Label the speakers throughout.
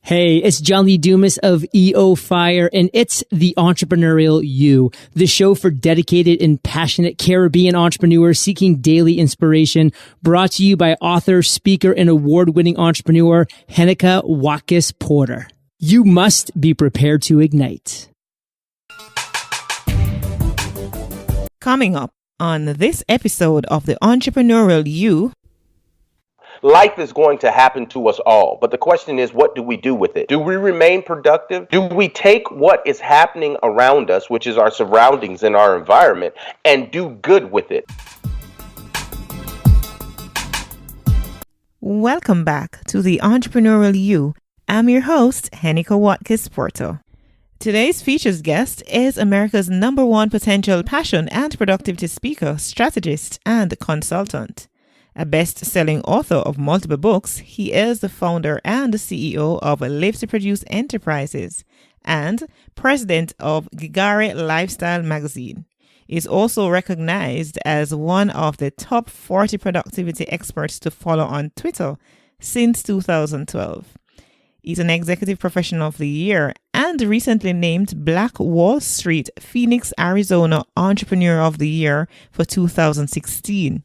Speaker 1: Hey, it's John Lee Dumas of EO Fire, and it's the Entrepreneurial You, the show for dedicated and passionate Caribbean entrepreneurs seeking daily inspiration, brought to you by author, speaker, and award-winning entrepreneur Heneka Watkis-Porter. You must be prepared to ignite.
Speaker 2: Coming up on this episode of the Entrepreneurial You.
Speaker 3: Life is going to happen to us all, but the question is, what do we do with it? Do we remain productive? Do we take what is happening around us, which is our surroundings and our environment, and do good with it?
Speaker 2: Welcome back to the Entrepreneurial You. I'm your host, Heneka Watkis-Porter. Today's featured guest is America's #1 potential passion and productivity speaker, strategist, and consultant. A best-selling author of multiple books, he is the founder and the CEO of Live to Produce Enterprises and president of Gigare Lifestyle magazine. He is also recognized as one of the top 40 productivity experts to follow on Twitter since 2012. He's an Executive Professional of the Year and recently named Black Wall Street, Phoenix, Arizona Entrepreneur of the Year for 2016.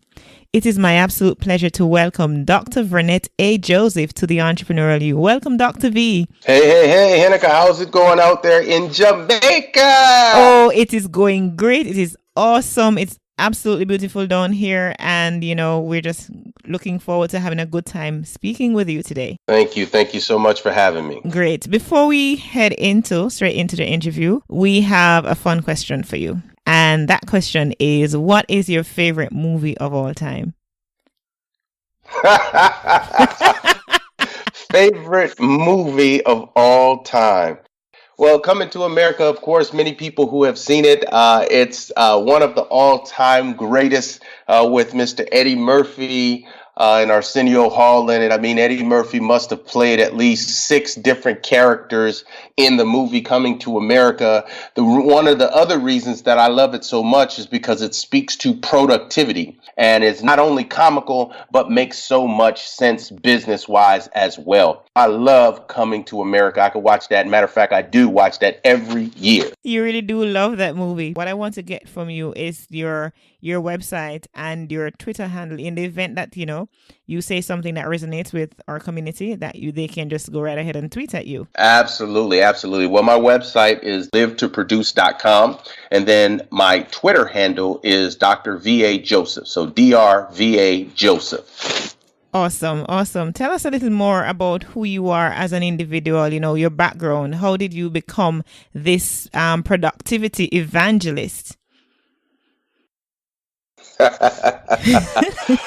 Speaker 2: It is my absolute pleasure to welcome Dr. Vernet A. Joseph to the Entrepreneurial You. Welcome, Dr. V.
Speaker 3: Hey, Heneka, how's it going out there in Jamaica?
Speaker 2: Oh, it is going great. It is awesome. It's absolutely beautiful down here. And, we're just looking forward to having a good time speaking with you today.
Speaker 3: Thank you. Thank you so much for having me.
Speaker 2: Great. Before we head straight into the interview, we have a fun question for you. And that question is, what is your favorite movie of all time?
Speaker 3: Favorite movie of all time? Well, Coming to America, of course, many people who have seen it. It's one of the all-time greatest with Mr. Eddie Murphy and Arsenio Hall in it. I mean, Eddie Murphy must have played at least 6 different characters in the movie Coming to America. One of the other reasons that I love it so much is because it speaks to productivity. And it's not only comical, but makes so much sense business-wise as well. I love Coming to America. I could watch that. Matter of fact, I do watch that every year.
Speaker 2: You really do love that movie. What I want to get from you is your website and your Twitter handle in the event that, you say something that resonates with our community, that they can just go right ahead and tweet at you.
Speaker 3: Absolutely. Well, my website is livetoproduce.com. And then my Twitter handle is Dr. V.A. Joseph. So DRVA Joseph.
Speaker 2: Awesome. Tell us a little more about who you are as an individual, your background. How did you become this productivity evangelist?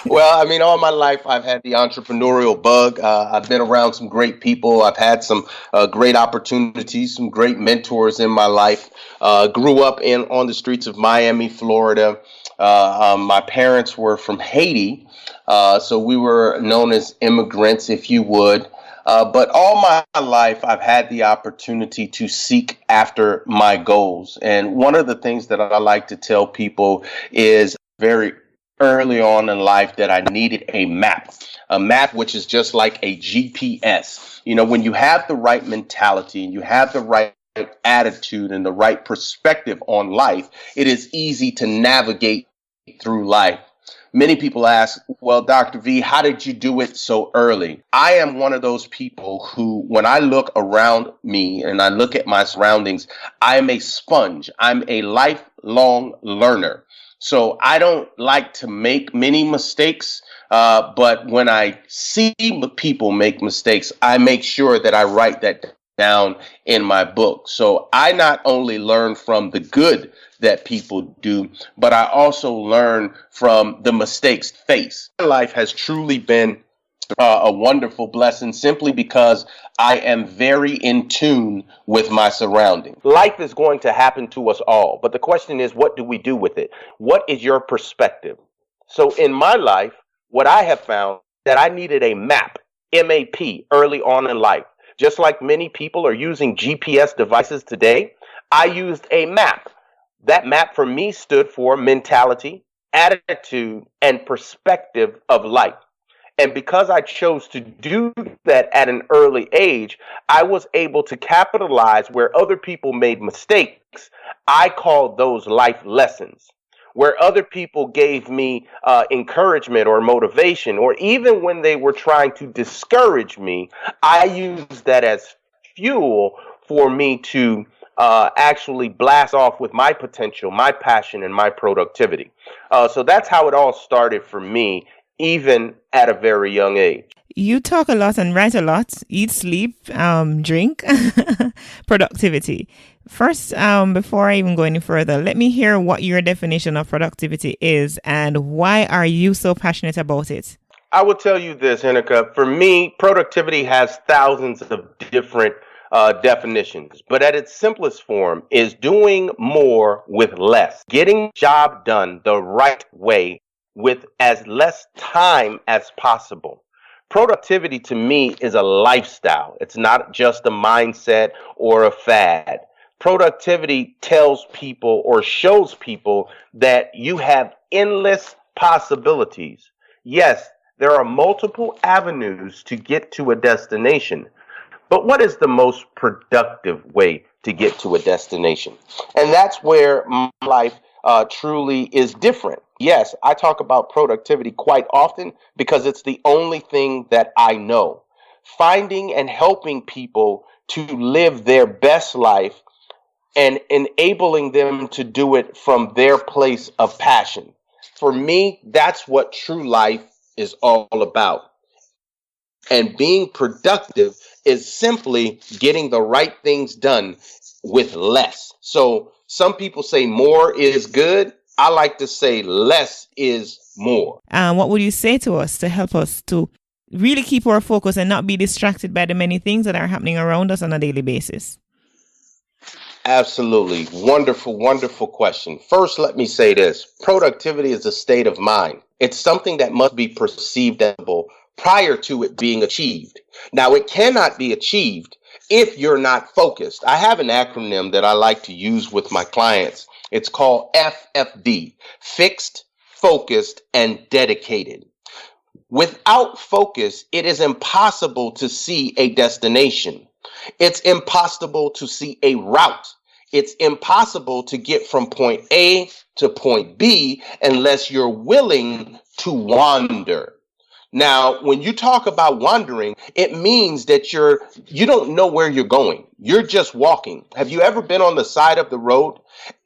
Speaker 3: Well, I mean, all my life, I've had the entrepreneurial bug. I've been around some great people. I've had some great opportunities, some great mentors in my life. Grew up on the streets of Miami, Florida. My parents were from Haiti, so we were known as immigrants, if you would. But all my life, I've had the opportunity to seek after my goals. And one of the things that I like to tell people is very early on in life that I needed a map which is just like a GPS. When you have the right mentality and you have the right attitude and the right perspective on life, it is easy to navigate through life. Many people ask, well, Dr. V, how did you do it so early? I am one of those people who, when I look around me and I look at my surroundings, I am a sponge. I'm a lifelong learner. So I don't like to make many mistakes, but when I see people make mistakes, I make sure that I write that down in my book. So I not only learn from the good that people do, but I also learn from the mistakes faced. My life has truly been a wonderful blessing simply because I am very in tune with my surroundings. Life is going to happen to us all, but the question is, what do we do with it? What is your perspective? So in my life, what I have found that I needed a map, MAP, early on in life. Just like many people are using GPS devices today, I used a map. That map for me stood for mentality, attitude, and perspective of life. And because I chose to do that at an early age, I was able to capitalize where other people made mistakes. I called those life lessons. Where other people gave me encouragement or motivation, or even when they were trying to discourage me, I used that as fuel for me to actually blast off with my potential, my passion, and my productivity. So that's how it all started for me, even at a very young age.
Speaker 2: You talk a lot and write a lot, eat, sleep, drink, productivity. First, before I even go any further, let me hear what your definition of productivity is and why are you so passionate about it?
Speaker 3: I will tell you this, Heneka. For me, productivity has thousands of different definitions, but at its simplest form is doing more with less, getting the job done the right way with as less time as possible. Productivity to me is a lifestyle. It's not just a mindset or a fad. Productivity tells people or shows people that you have endless possibilities. Yes, there are multiple avenues to get to a destination, but what is the most productive way to get to a destination? And that's where my life truly is different. Yes, I talk about productivity quite often because it's the only thing that I know. Finding and helping people to live their best life and enabling them to do it from their place of passion. For me, that's what true life is all about. And being productive is simply getting the right things done with less. So some people say more is good. I like to say less is more.
Speaker 2: What would you say to us to help us to really keep our focus and not be distracted by the many things that are happening around us on a daily basis?
Speaker 3: Absolutely. Wonderful, wonderful question. First, let me say this. Productivity is a state of mind. It's something that must be perceived as prior to it being achieved. Now, it cannot be achieved if you're not focused. I have an acronym that I like to use with my clients. It's called FFD, fixed, focused, and dedicated. Without focus, it is impossible to see a destination. It's impossible to see a route. It's impossible to get from point A to point B unless you're willing to wander. Now, when you talk about wandering, it means that you don't know where you're going. You're just walking. Have you ever been on the side of the road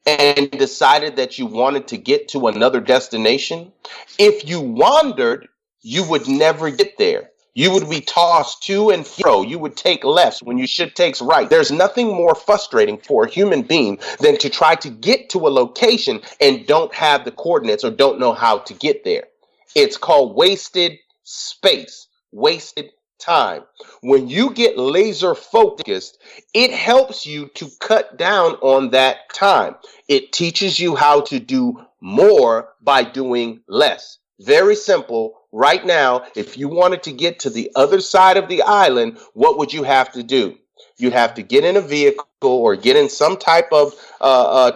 Speaker 3: and decided that you wanted to get to another destination? If you wandered, you would never get there. You would be tossed to and fro. You would take lefts when you should take right. There's nothing more frustrating for a human being than to try to get to a location and don't have the coordinates or don't know how to get there. It's called wasted space, wasted time. When you get laser focused, it helps you to cut down on that time. It teaches you how to do more by doing less. Very simple. Right now, if you wanted to get to the other side of the island, what would you have to do? You'd have to get in a vehicle or get in some type of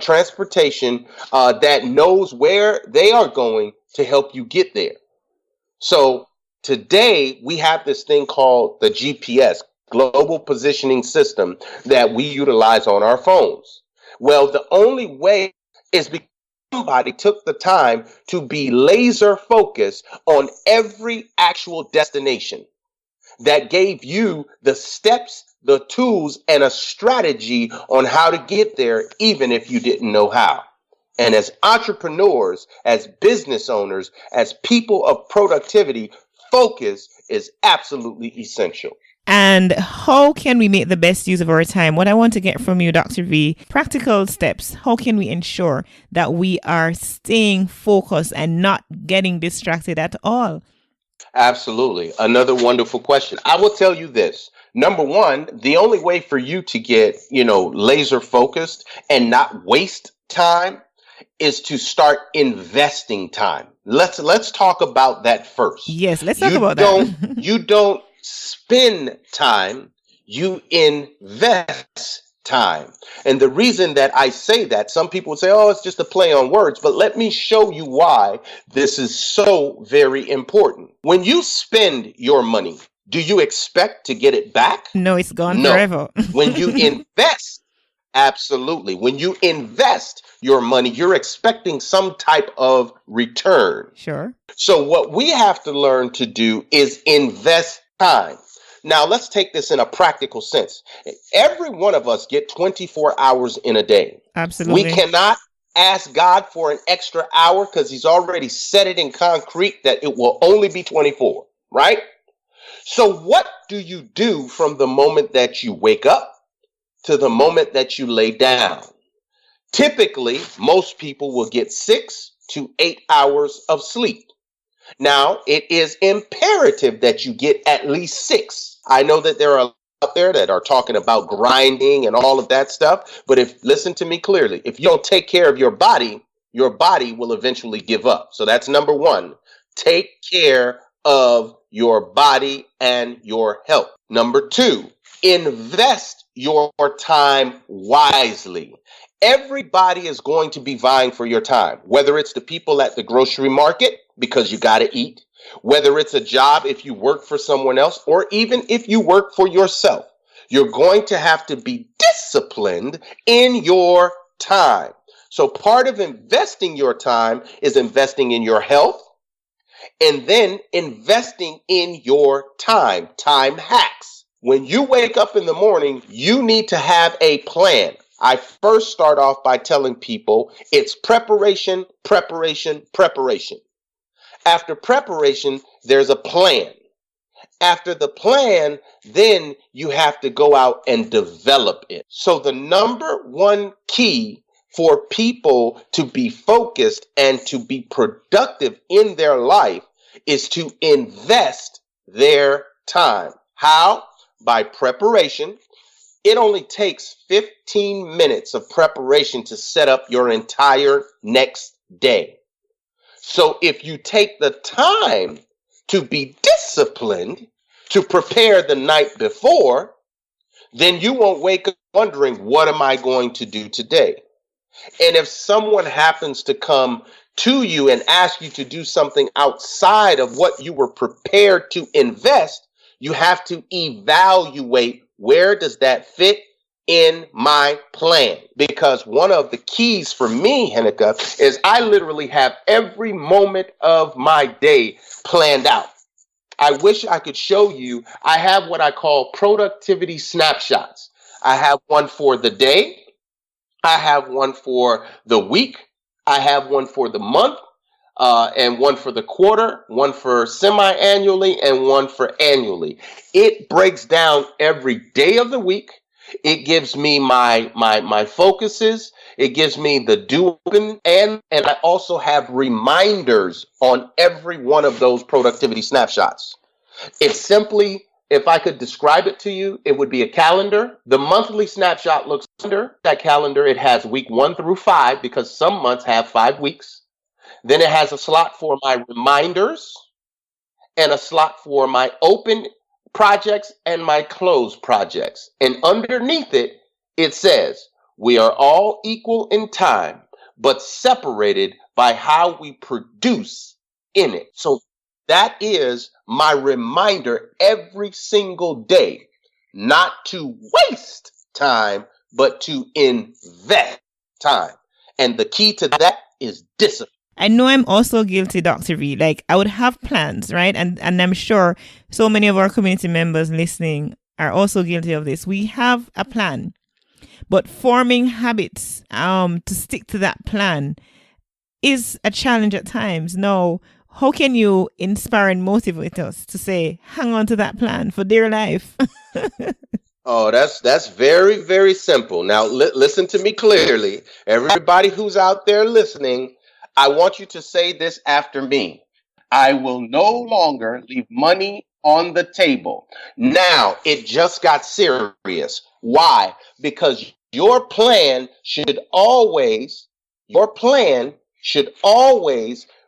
Speaker 3: transportation that knows where they are going to help you get there. So today, we have this thing called the GPS, Global Positioning System, that we utilize on our phones. Well, the only way is because somebody took the time to be laser focused on every actual destination that gave you the steps, the tools, and a strategy on how to get there, even if you didn't know how. And as entrepreneurs, as business owners, as people of productivity, focus is absolutely essential.
Speaker 2: And how can we make the best use of our time? What I want to get from you, Dr. V, practical steps. How can we ensure that we are staying focused and not getting distracted at all?
Speaker 3: Absolutely. Another wonderful question. I will tell you this. Number one, the only way for you to get, laser focused and not waste time is to start investing time. Let's talk about that first.
Speaker 2: Yes, let's talk about that.
Speaker 3: You don't spend time, you invest time. And the reason that I say that, some people would say, oh, it's just a play on words, but let me show you why this is so very important. When you spend your money, do you expect to get it back?
Speaker 2: No, it's gone
Speaker 3: No.
Speaker 2: forever.
Speaker 3: When you invest, absolutely. When you invest your money, you're expecting some type of return.
Speaker 2: Sure.
Speaker 3: So what we have to learn to do is invest time. Now, let's take this in a practical sense. Every one of us get 24 hours in a day.
Speaker 2: Absolutely.
Speaker 3: We cannot ask God for an extra hour because he's already set it in concrete that it will only be 24, right? So what do you do from the moment that you wake up to the moment that you lay down? Typically, most people will get 6 to 8 hours of sleep. Now, it is imperative that you get at least 6. I know that there are out there that are talking about grinding and all of that stuff, but listen to me clearly, if you don't take care of your body will eventually give up. So that's number one. Take care of your body and your health. Number two, invest your time wisely. Everybody is going to be vying for your time, whether it's the people at the grocery market because you got to eat, whether it's a job if you work for someone else, or even if you work for yourself. You're going to have to be disciplined in your time. So part of investing your time is investing in your health and then investing in your time. Time hacks. When you wake up in the morning, you need to have a plan. I first start off by telling people it's preparation, preparation, preparation. After preparation, there's a plan. After the plan, then you have to go out and develop it. So the number one key for people to be focused and to be productive in their life is to invest their time. How? By preparation. It only takes 15 minutes of preparation to set up your entire next day. So if you take the time to be disciplined, to prepare the night before, then you won't wake up wondering, what am I going to do today? And if someone happens to come to you and ask you to do something outside of what you were prepared to invest, you have to evaluate, where does that fit in my plan? Because one of the keys for me, Heneka, is I literally have every moment of my day planned out. I wish I could show you. I have what I call productivity snapshots. I have one for the day. I have one for the week. I have one for the month, and one for the quarter, one for semi-annually, and one for annually. It breaks down every day of the week. It gives me my focuses. It gives me the doing, and I also have reminders on every one of those productivity snapshots. It's simply, if I could describe it to you, it would be a calendar. The monthly snapshot looks under that calendar. It has week 1 through 5 because some months have 5 weeks. Then it has a slot for my reminders and a slot for my open projects and my closed projects. And underneath it, it says, we are all equal in time, but separated by how we produce in it. So that is my reminder every single day, not to waste time, but to invest time. And the key to that is discipline.
Speaker 2: I know I'm also guilty, Dr. V. Like, I would have plans, right? And I'm sure so many of our community members listening are also guilty of this. We have a plan, but forming habits to stick to that plan is a challenge at times. Now, how can you inspire and motivate us to say, hang on to that plan for dear life?
Speaker 3: Oh, that's very, very simple. Now, listen to me clearly. Everybody who's out there listening, I want you to say this after me. I will no longer leave money on the table. Now, it just got serious. Why? Because your plan should always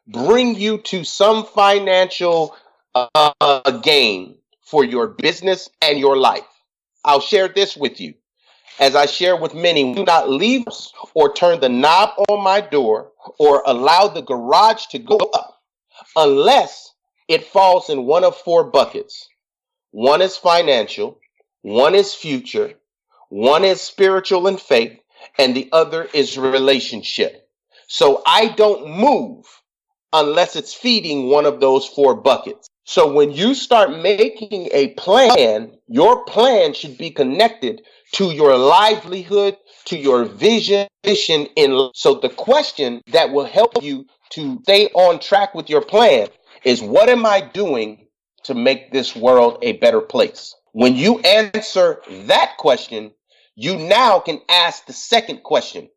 Speaker 3: bring you to some financial gain for your business and your life. I'll share this with you. As I share with many, do not leave or turn the knob on my door or allow the garage to go up unless it falls in one of four buckets. One is financial, one is future, one is spiritual and faith, and the other is relationship. So I don't move unless it's feeding one of those four buckets. So when you start making a plan, your plan should be connected to your livelihood, to your vision in. So the question that will help you to stay on track with your plan is, what am I doing to make this world a better place? When you answer that question, you now can ask the second question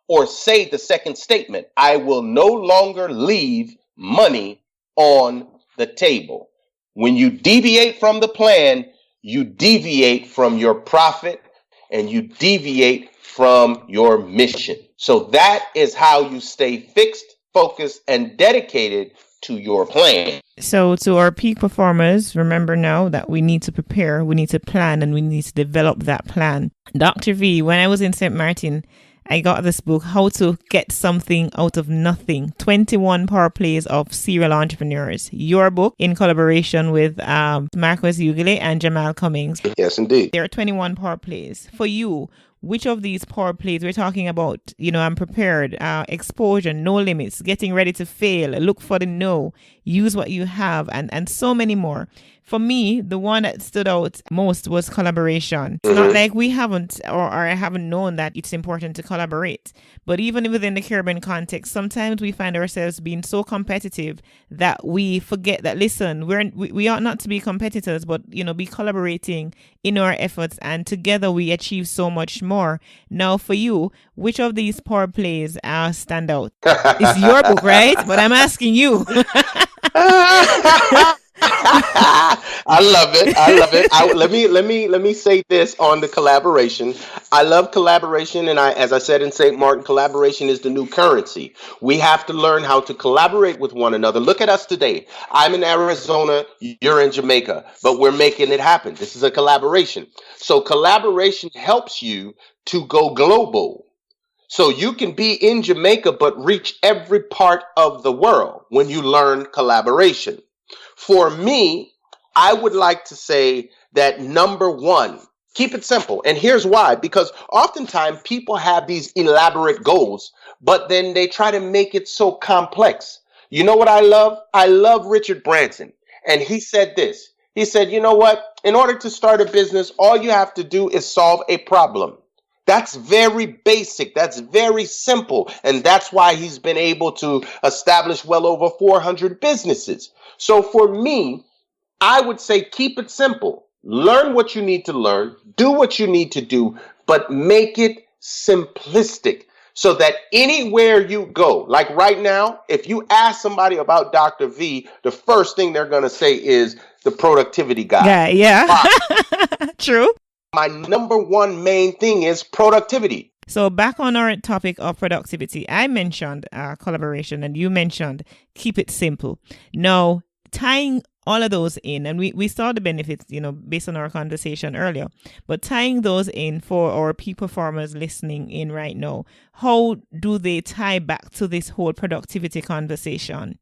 Speaker 3: or say the second statement. I will no longer leave money on the table. When you deviate from the plan, you deviate from your profit and you deviate from your mission. So that is how you stay fixed, focused, and dedicated to your plan.
Speaker 2: So to our peak performers, remember now that we need to prepare, we need to plan, and we need to develop that plan. Dr. V, when I was in St. Martin, I got this book, How to Get Something Out of Nothing, 21 Power Plays of Serial Entrepreneurs. Your book in collaboration with Marcus Ugile and Jamal Cummings.
Speaker 3: Yes, indeed.
Speaker 2: There are 21 power plays. For you, which of these power plays we're talking about? I'm prepared, exposure, no limits, getting ready to fail, look for the no, use what you have, and so many more. For me, the one that stood out most was collaboration. It's not like we haven't or I haven't known that it's important to collaborate. But even within the Caribbean context, sometimes we find ourselves being so competitive that we forget that, listen, we ought not to be competitors, but, be collaborating in our efforts. And together we achieve so much more. Now, for you, which of these power plays stand out? It's your book, right? But I'm asking you.
Speaker 3: I love it. Let me say this on the collaboration. I love collaboration, and as I said in St. Martin, collaboration is the new currency. We have to learn how to collaborate with one another. Look at us today. I'm in Arizona, you're in Jamaica, but we're making it happen. This is a collaboration. So collaboration helps you to go global. So you can be in Jamaica, but reach every part of the world when you learn collaboration. For me, I would like to say that number one, keep it simple. And here's why, because oftentimes people have these elaborate goals, but then they try to make it so complex. You know what I love? I love Richard Branson. And he said this. He said, you know what? In order to start a business, all you have to do is solve a problem. That's very basic. That's very simple. And that's why he's been able to establish well over 400 businesses. So for me, I would say keep it simple. Learn what you need to learn. Do what you need to do, but make it simplistic so that anywhere you go, like right now, if you ask somebody about Dr. V, the first thing they're going to say is the productivity guy.
Speaker 2: Yeah. True.
Speaker 3: My number one main thing is productivity.
Speaker 2: So back on our topic of productivity, I mentioned collaboration and you mentioned keep it simple. Now, tying all of those in, and we saw the benefits, based on our conversation earlier, but tying those in for our peak performers listening in right now, how do they tie back to this whole productivity conversation?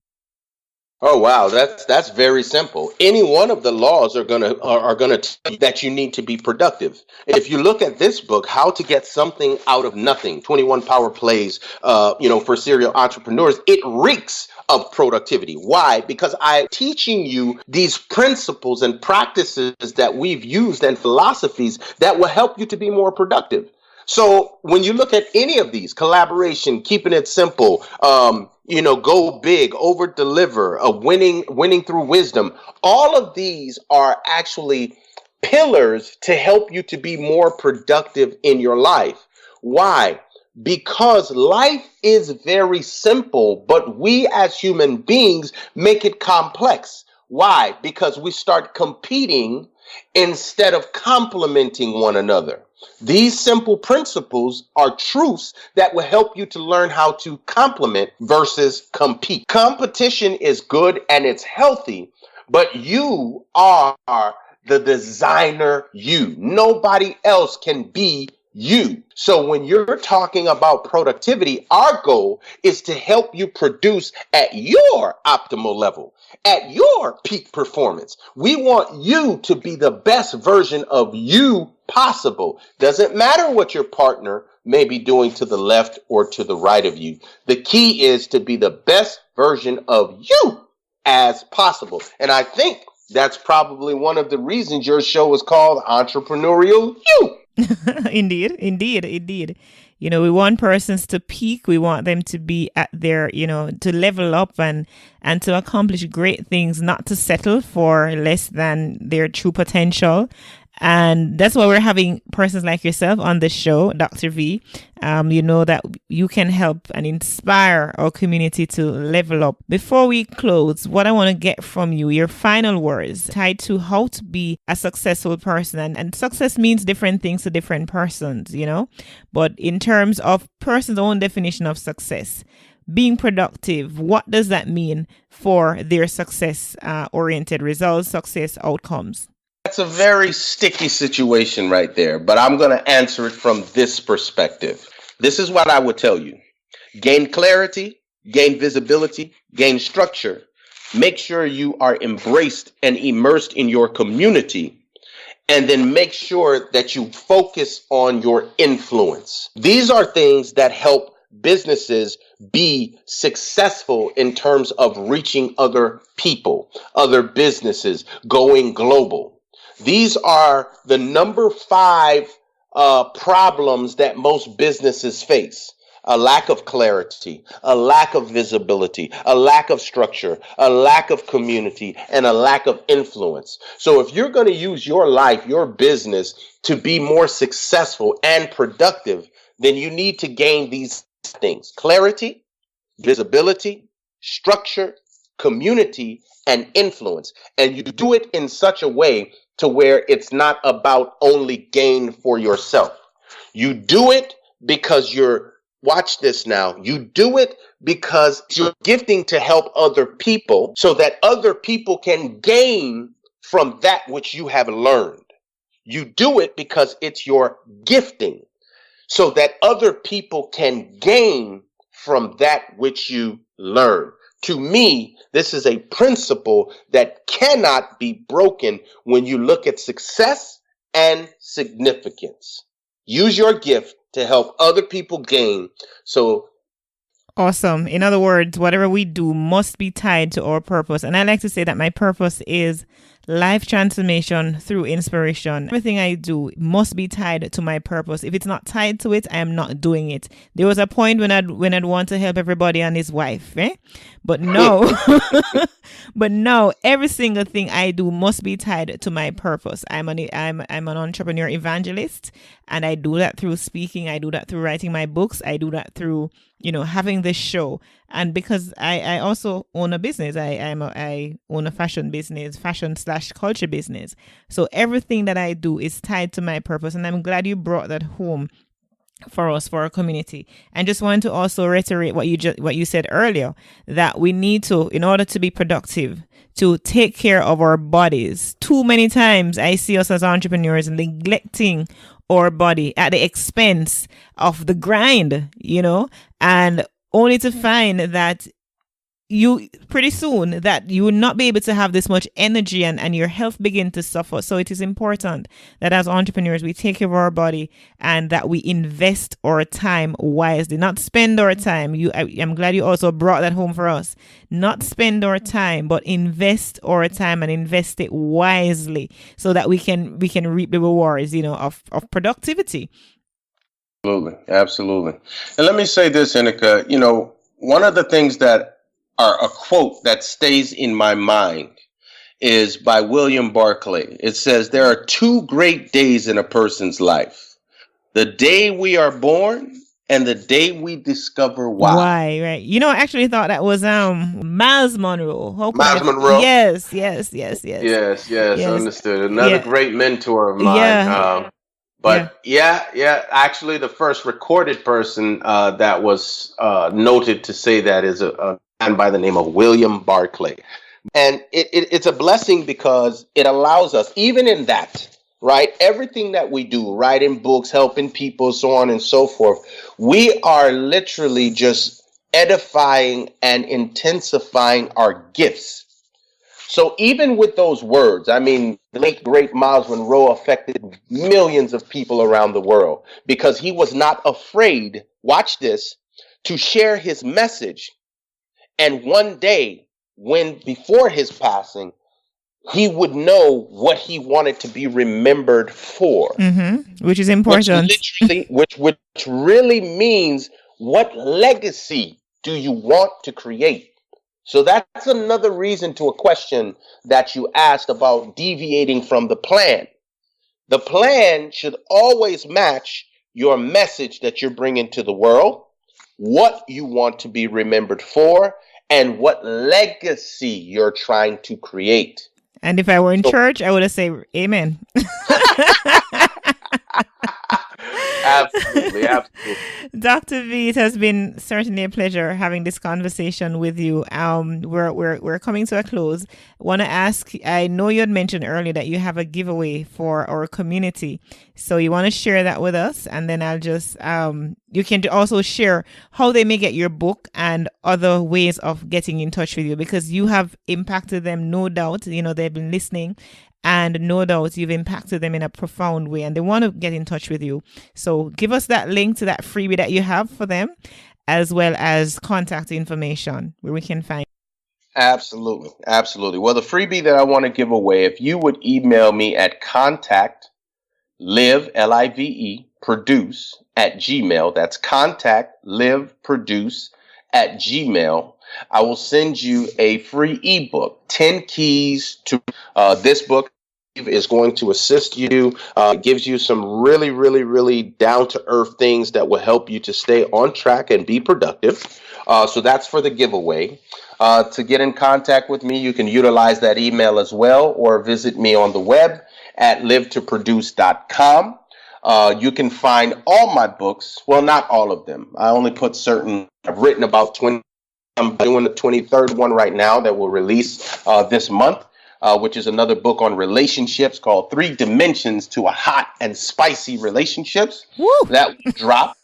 Speaker 3: Oh, wow. That's very simple. Any one of the laws are gonna tell you that you need to be productive. If you look at this book, How to Get Something Out of Nothing, 21 Power Plays, for serial entrepreneurs, it reeks of productivity. Why? Because I'm teaching you these principles and practices that we've used and philosophies that will help you to be more productive. So when you look at any of these, collaboration, keeping it simple, go big, over deliver, winning through wisdom, all of these are actually pillars to help you to be more productive in your life. Why? Because life is very simple, but we as human beings make it complex. Why? Because we start competing instead of complementing one another. These simple principles are truths that will help you to learn how to complement versus compete. Competition is good and it's healthy, but you are the designer you. Nobody else can be you. So when you're talking about productivity, our goal is to help you produce at your optimal level, at your peak performance. We want you to be the best version of you possible. Doesn't matter what your partner may be doing to the left or to the right of you. The key is to be the best version of you as possible. And I think that's probably one of the reasons your show is called Entrepreneurial You.
Speaker 2: Indeed. We want persons to peak. We want them to be at their, to level up and to accomplish great things, not to settle for less than their true potential. And that's why we're having persons like yourself on the show, Dr. V. That you can help and inspire our community to level up. Before we close, what I want to get from you, your final words tied to how to be a successful person. And success means different things to different persons, But in terms of person's own definition of success, being productive, what does that mean for their success-oriented results, success outcomes?
Speaker 3: That's a very sticky situation right there, but I'm going to answer it from this perspective. This is what I would tell you. Gain clarity, gain visibility, gain structure. Make sure you are embraced and immersed in your community, and then make sure that you focus on your influence. These are things that help businesses be successful in terms of reaching other people, other businesses, going global. These are the number 5 problems that most businesses face. A lack of clarity, a lack of visibility, a lack of structure, a lack of community, and a lack of influence. So if you're going to use your life, your business to be more successful and productive, then you need to gain these things: clarity, visibility, structure, community, and influence. And you do it in such a way to where it's not about only gain for yourself. You do it because watch this now, you do it because you're gifting to help other people so that other people can gain from that which you have learned. You do it because it's your gifting so that other people can gain from that which you learn. To me, this is a principle that cannot be broken when you look at success and significance. Use your gift to help other people gain. So
Speaker 2: awesome. In other words, whatever we do must be tied to our purpose. And I like to say that my purpose is life transformation through inspiration. Everything I do must be tied to my purpose. If it's not tied to it, I am not doing it. There was a point when I'd want to help everybody and his wife, But no, every single thing I do must be tied to my purpose. I'm an entrepreneur evangelist, and I do that through speaking. I do that through writing my books. I do that through, having this show. And because I also own a business, I own a fashion business, fashion/culture business. So everything that I do is tied to my purpose. And I'm glad you brought that home for us, for our community. And just want to also reiterate what you said earlier, that we need to, in order to be productive, to take care of our bodies. Too many times I see us as entrepreneurs neglecting our body at the expense of the grind, and only to find that pretty soon that you will not be able to have this much energy and your health begin to suffer. So it is important that as entrepreneurs, we take care of our body and that we invest our time wisely, not spend our time. I'm glad you also brought that home for us. Not spend our time, but invest our time and invest it wisely so that we can reap the rewards, of productivity.
Speaker 3: Absolutely. And let me say this, Heneka, one of the things that are a quote that stays in my mind is by William Barclay. It says, there are 2 great days in a person's life: the day we are born and the day we discover why.
Speaker 2: Why, right? I actually thought that was Miles Monroe.
Speaker 3: Monroe?
Speaker 2: Yes.
Speaker 3: Yes, understood. Another great mentor of mine. Actually the first recorded person that was noted to say that is a man by the name of William Barclay. And it's a blessing because it allows us, even in that, right? Everything that we do, writing books, helping people, so on and so forth, we are literally just edifying and intensifying our gifts. So even with those words, I mean, the late great Miles Monroe affected millions of people around the world because he was not afraid, watch this, to share his message. And one day, when before his passing, he would know what he wanted to be remembered for.
Speaker 2: Which is important.
Speaker 3: Which really means, what legacy do you want to create? So that's another reason to a question that you asked about deviating from the plan. The plan should always match your message that you're bringing to the world, what you want to be remembered for, and what legacy you're trying to create.
Speaker 2: And if I were in church, I would have said, amen.
Speaker 3: Absolutely.
Speaker 2: Dr. V, it has been certainly a pleasure having this conversation with you. We're coming to a close. Want to ask, I know you had mentioned earlier that you have a giveaway for our community. So you want to share that with us, and then I'll just, you can also share how they may get your book and other ways of getting in touch with you, because you have impacted them, no doubt. They've been listening. And no doubt you've impacted them in a profound way, and they want to get in touch with you. So give us that link to that freebie that you have for them, as well as contact information where we can find.
Speaker 3: Absolutely. Well, the freebie that I want to give away, if you would email me at contact live, L-I-V-E, produce at Gmail, that's contact live produce at Gmail, I will send you a free ebook, 10 keys to this book is going to assist you. It gives you some really, really, really down-to-earth things that will help you to stay on track and be productive. So that's for the giveaway. To get in contact with me, you can utilize that email as well, or visit me on the web at livetoproduce.com. You can find all my books. Well, not all of them. I only put certain. I've written about 20. I'm doing the 23rd one right now that will release this month, which is another book on relationships called 3 Dimensions to a Hot and Spicy Relationships.
Speaker 2: Woo!
Speaker 3: That will drop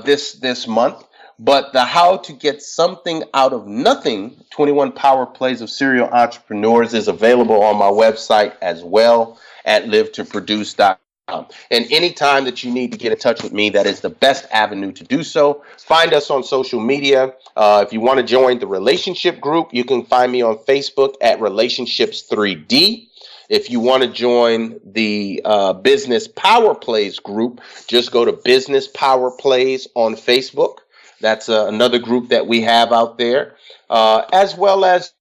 Speaker 3: this month. But the How to Get Something Out of Nothing, 21 Power Plays of Serial Entrepreneurs, is available on my website as well at livetoproduce.com. And anytime that you need to get in touch with me, that is the best avenue to do so. Find us on social media. If you want to join the relationship group, you can find me on Facebook at Relationships 3D. If you want to join the Business Power Plays group, just go to Business Power Plays on Facebook. That's another group that we have out there, as well as,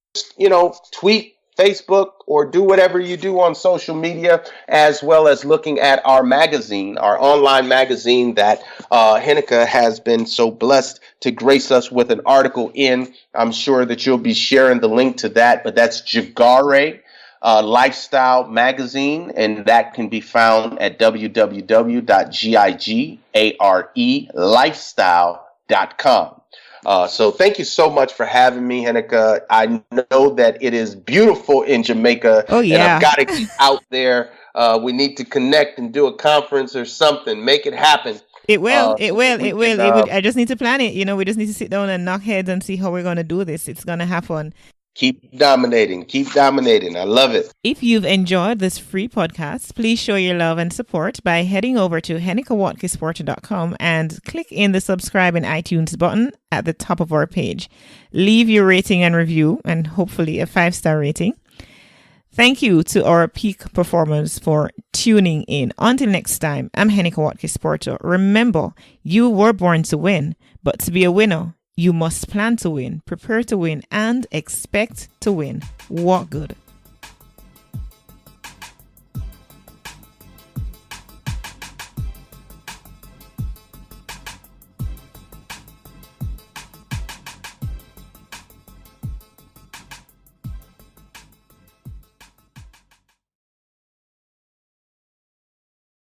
Speaker 3: tweet, Facebook, or do whatever you do on social media, as well as looking at our magazine, our online magazine that Heneka has been so blessed to grace us with an article in. I'm sure that you'll be sharing the link to that, but that's Jigare Lifestyle Magazine, and that can be found at www.gigarelifestyle.com. So thank you so much for having me, Heneka. I know that it is beautiful in Jamaica.
Speaker 2: Oh, yeah.
Speaker 3: And I've got to get out there. We need to connect and do a conference or something. Make it happen.
Speaker 2: It will. I just need to plan it. We just need to sit down and knock heads and see how we're going to do this. It's going to happen.
Speaker 3: Keep dominating. I love it.
Speaker 2: If you've enjoyed this free podcast, please show your love and support by heading over to HenekaWatkis-Porter.com and click in the subscribe in iTunes button at the top of our page. Leave your rating and review, and hopefully a 5-star rating. Thank you to our peak performers for tuning in. Until next time, I'm Heneka Watkis-Porter. Remember, you were born to win, but to be a winner, you must plan to win, prepare to win, and expect to win. Walk good.